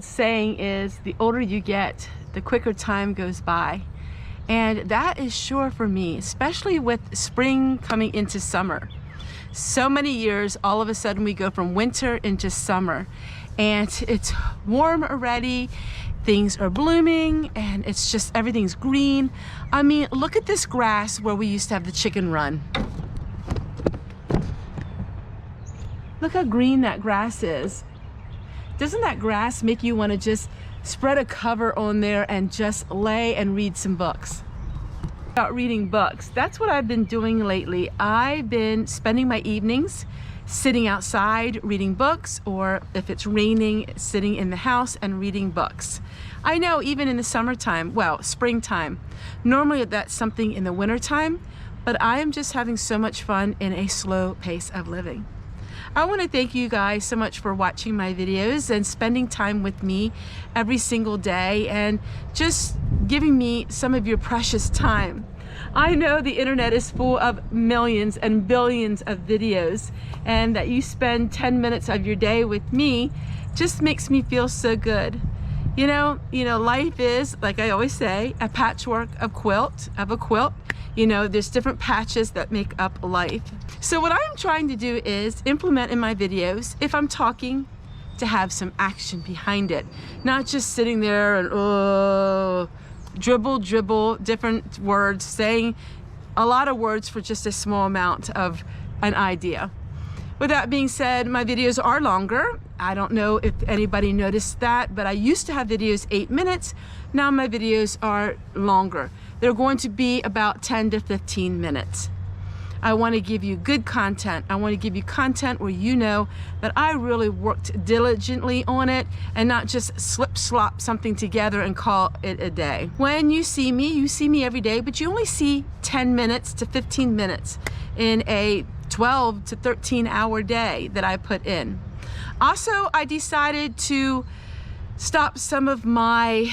old saying is, the older you get, the quicker time goes by. And that is sure for me, especially with spring coming into summer. So many years, all of a sudden we go from winter into summer, and it's warm already, things are blooming, and it's just, everything's green. I mean, look at this grass where we used to have the chicken run. Look how green that grass is. Doesn't that grass make you want to just spread a cover on there and just lay and read some books? About reading books, that's what I've been doing lately. I've been spending my evenings sitting outside reading books, or if it's raining, sitting in the house and reading books. I know even in the summertime, well, springtime, normally that's something in the wintertime, but I am just having so much fun in a slow pace of living. I want to thank you guys so much for watching my videos and spending time with me every single day and just giving me some of your precious time. I know the internet is full of millions and billions of videos, and that you spend 10 minutes of your day with me just makes me feel so good. You know, life is, like I always say, a patchwork of a quilt. You know, there's different patches that make up life. So what I'm trying to do is implement in my videos, if I'm talking, to have some action behind it. Not just sitting there and dribble different words, saying a lot of words for just a small amount of an idea. With that being said, my videos are longer. I don't know if anybody noticed that, but I used to have videos 8 minutes. Now my videos are longer. They're going to be about 10 to 15 minutes. I want to give you good content. I want to give you content where you know that I really worked diligently on it and not just slop something together and call it a day. When you see me every day, but you only see 10 minutes to 15 minutes in a 12 to 13 hour day that I put in. Also, I decided to stop some of my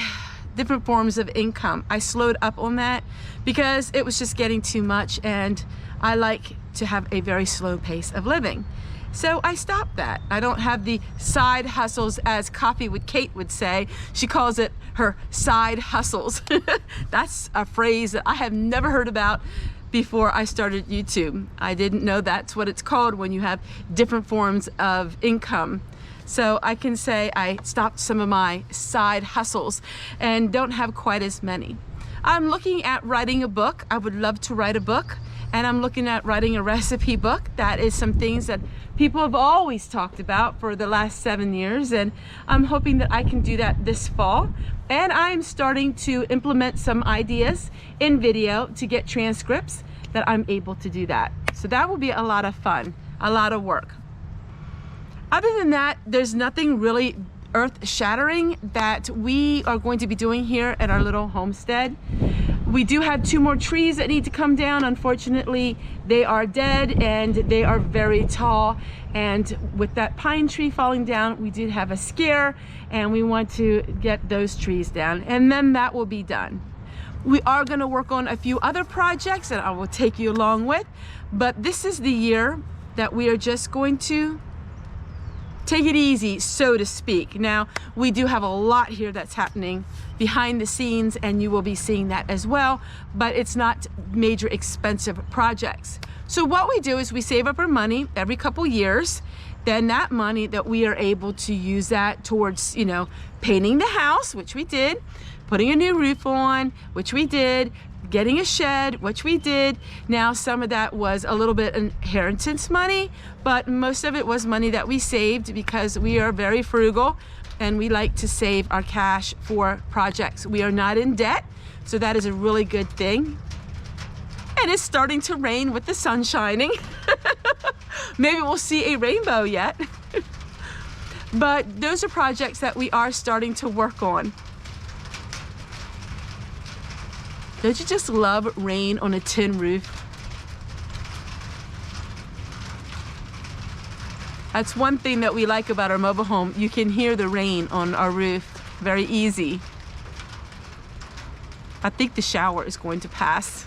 different forms of income. I slowed up on that because it was just getting too much, and I like to have a very slow pace of living. So I stopped that. I don't have the side hustles, as Coffee with Kate would say. She calls it her side hustles. That's a phrase that I have never heard about before I started YouTube. I didn't know that's what it's called when you have different forms of income. So I can say I stopped some of my side hustles and don't have quite as many. I'm looking at writing a book. I would love to write a book. And I'm looking at writing a recipe book. That is some things that people have always talked about for the last 7 years. And I'm hoping that I can do that this fall. And I'm starting to implement some ideas in video to get transcripts that I'm able to do that. So that will be a lot of fun, a lot of work. Other than that, there's nothing really earth-shattering that we are going to be doing here at our little homestead. We do have 2 more trees that need to come down. Unfortunately, they are dead and they are very tall. And with that pine tree falling down, we did have a scare, and we want to get those trees down, and then that will be done. We are going to work on a few other projects that I will take you along with, but this is the year that we are just going to take it easy, so to speak. Now, we do have a lot here that's happening behind the scenes, and you will be seeing that as well, but it's not major expensive projects. So what we do is we save up our money every couple years. Then that money that we are able to use that towards, you know, painting the house, which we did, putting a new roof on, which we did, getting a shed, which we did. Now, some of that was a little bit inheritance money, but most of it was money that we saved because we are very frugal and we like to save our cash for projects. We are not in debt, so that is a really good thing. And it's starting to rain with the sun shining. Maybe we'll see a rainbow yet. But those are projects that we are starting to work on. Don't you just love rain on a tin roof? That's one thing that we like about our mobile home. You can hear the rain on our roof very easy. I think the shower is going to pass.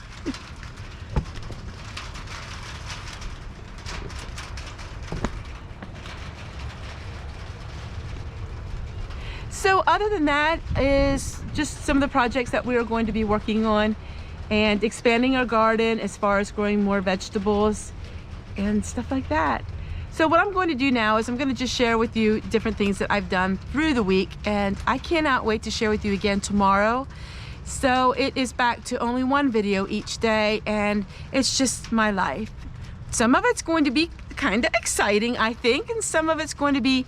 So other than that is just some of the projects that we are going to be working on and expanding our garden as far as growing more vegetables and stuff like that. So what I'm going to do now is I'm going to just share with you different things that I've done through the week, and I cannot wait to share with you again tomorrow. So it is back to only one video each day, and it's just my life. Some of it's going to be kind of exciting, I think, and some of it's going to be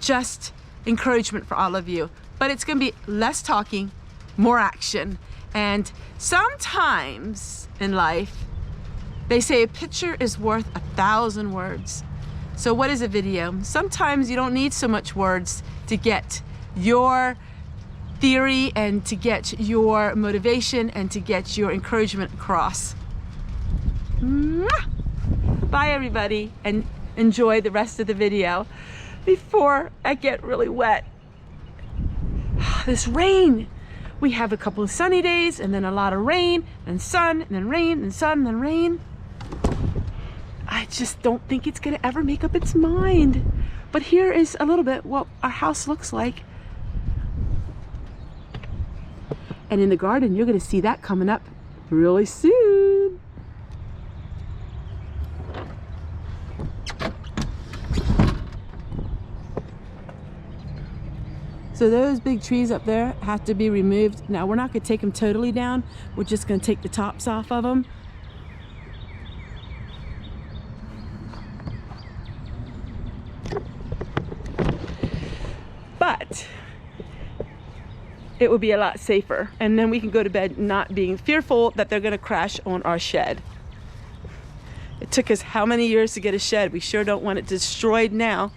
just encouragement for all of you. But it's going to be less talking, more action. And sometimes in life, they say a picture is worth 1,000 words. So what is a video? Sometimes you don't need so much words to get your theory and to get your motivation and to get your encouragement across. Mwah! Bye everybody, and enjoy the rest of the video before I get really wet. This rain. We have a couple of sunny days and then a lot of rain and sun and then rain and sun and then rain. I just don't think it's gonna ever make up its mind. But here is a little bit what our house looks like. And in the garden, you're gonna see that coming up really soon. So those big trees up there have to be removed. Now we're not gonna take them totally down. We're just gonna take the tops off of them. But it will be a lot safer. And then we can go to bed not being fearful that they're gonna crash on our shed. It took us how many years to get a shed? We sure don't want it destroyed now.